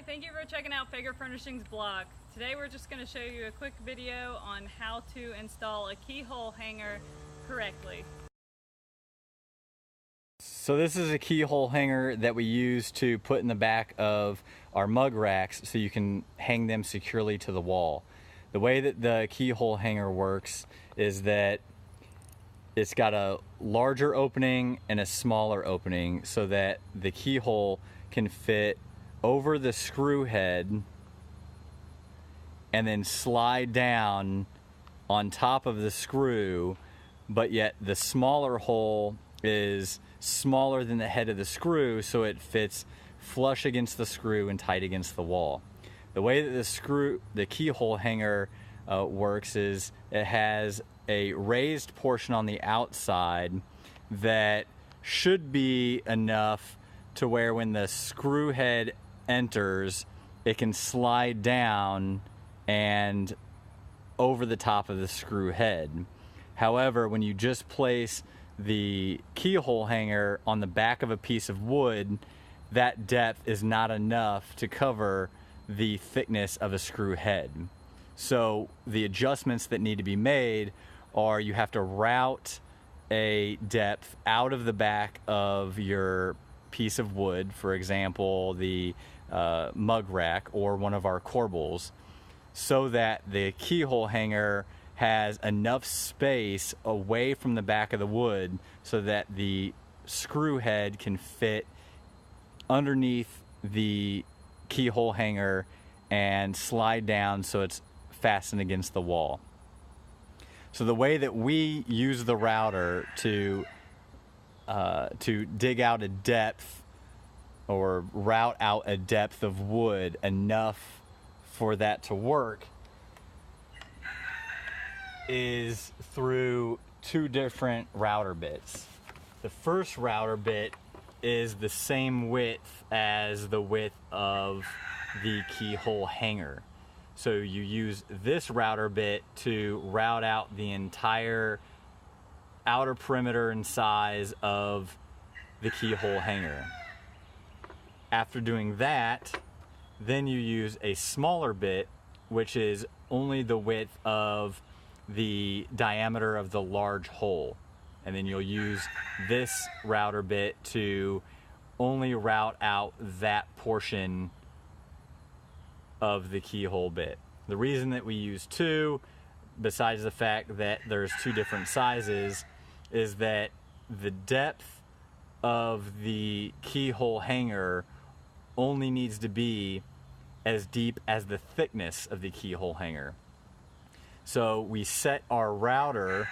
Hi, thank you for checking out Fager Furnishings blog. Today we're just going to show you a quick video on how to install a keyhole hanger correctly. So this is a keyhole hanger that we use to put in the back of our mug racks so you can hang them securely to the wall. The way that the keyhole hanger works is that it's got a larger opening and a smaller opening so that the keyhole can fit over the screw head and then slide down on top of the screw, but yet the smaller hole is smaller than the head of the screw, so it fits flush against the screw and tight against the wall. The way that the keyhole hanger works is it has a raised portion on the outside that should be enough to where when the screw head enters, it can slide down and over the top of the screw head. However, when you just place the keyhole hanger on the back of a piece of wood, that depth is not enough to cover the thickness of a screw head. So the adjustments that need to be made are you have to route a depth out of the back of your piece of wood, for example, the mug rack or one of our corbels, so that the keyhole hanger has enough space away from the back of the wood so that the screw head can fit underneath the keyhole hanger and slide down so it's fastened against the wall. So the way that we use the router to dig out a depth or route out a depth of wood enough for that to work is through two different router bits. The first router bit is the same width as the width of the keyhole hanger. So you use this router bit to route out the entire outer perimeter and size of the keyhole hanger. After doing that, then you use a smaller bit, which is only the width of the diameter of the large hole. And then you'll use this router bit to only route out that portion of the keyhole bit. The reason that we use two, besides the fact that there's two different sizes, is that the depth of the keyhole hanger only needs to be as deep as the thickness of the keyhole hanger. So we set our router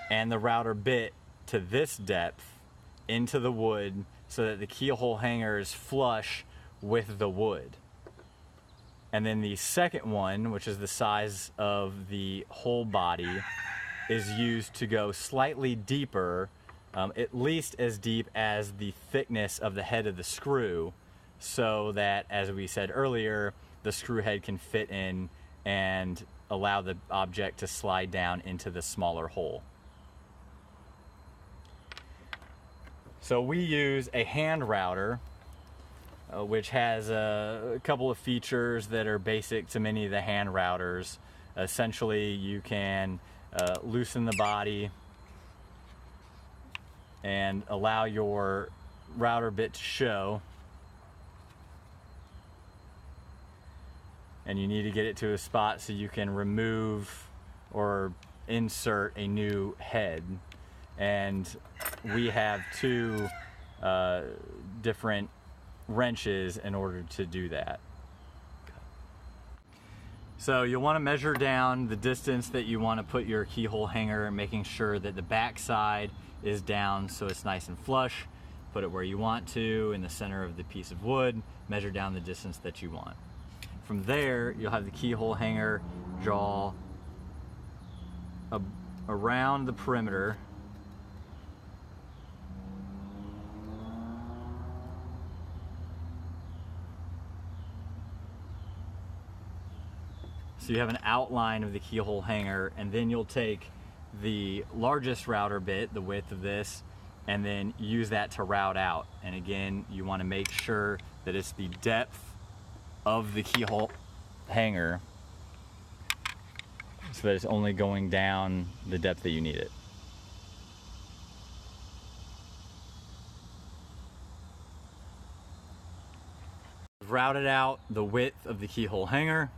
and the router bit to this depth into the wood so that the keyhole hanger is flush with the wood. And then the second one, which is the size of the whole body, is used to go slightly deeper, at least as deep as the thickness of the head of the screw, so that, as we said earlier, the screw head can fit in and allow the object to slide down into the smaller hole. So we use a hand router, which has a couple of features that are basic to many of the hand routers. Essentially, you can loosen the body and allow your router bit to show. And you need to get it to a spot so you can remove or insert a new head. And we have two different wrenches in order to do that. So you'll want to measure down the distance that you want to put your keyhole hanger, making sure that the back side is down so it's nice and flush. Put it where you want to, in the center of the piece of wood. Measure down the distance that you want. From there, you'll have the keyhole hanger draw around the perimeter. So you have an outline of the keyhole hanger, and then you'll take the largest router bit, the width of this, and then use that to route out. And again, you want to make sure that it's the depth of the keyhole hanger so that it's only going down the depth that you need it. We've routed out the width of the keyhole hanger,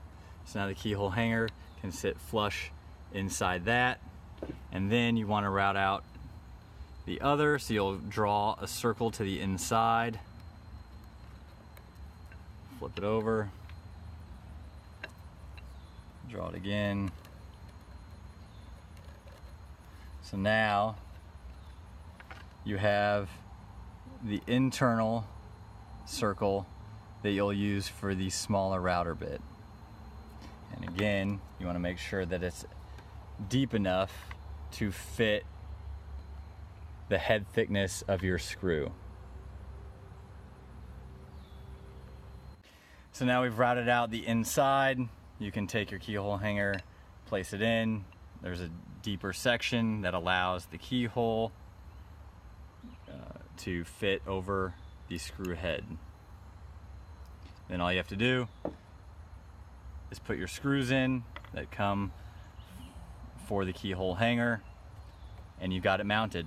so now the keyhole hanger can sit flush inside that. And then you want to route out the other, so you'll draw a circle to the inside, flip it over, draw it again. So now you have the internal circle that you'll use for the smaller router bit. And again, you want to make sure that it's deep enough to fit the head thickness of your screw. So now we've routed out the inside. You can take your keyhole hanger, place it in. There's a deeper section that allows the keyhole to fit over the screw head. Then all you have to do is put your screws in that come for the keyhole hanger, and you've got it mounted.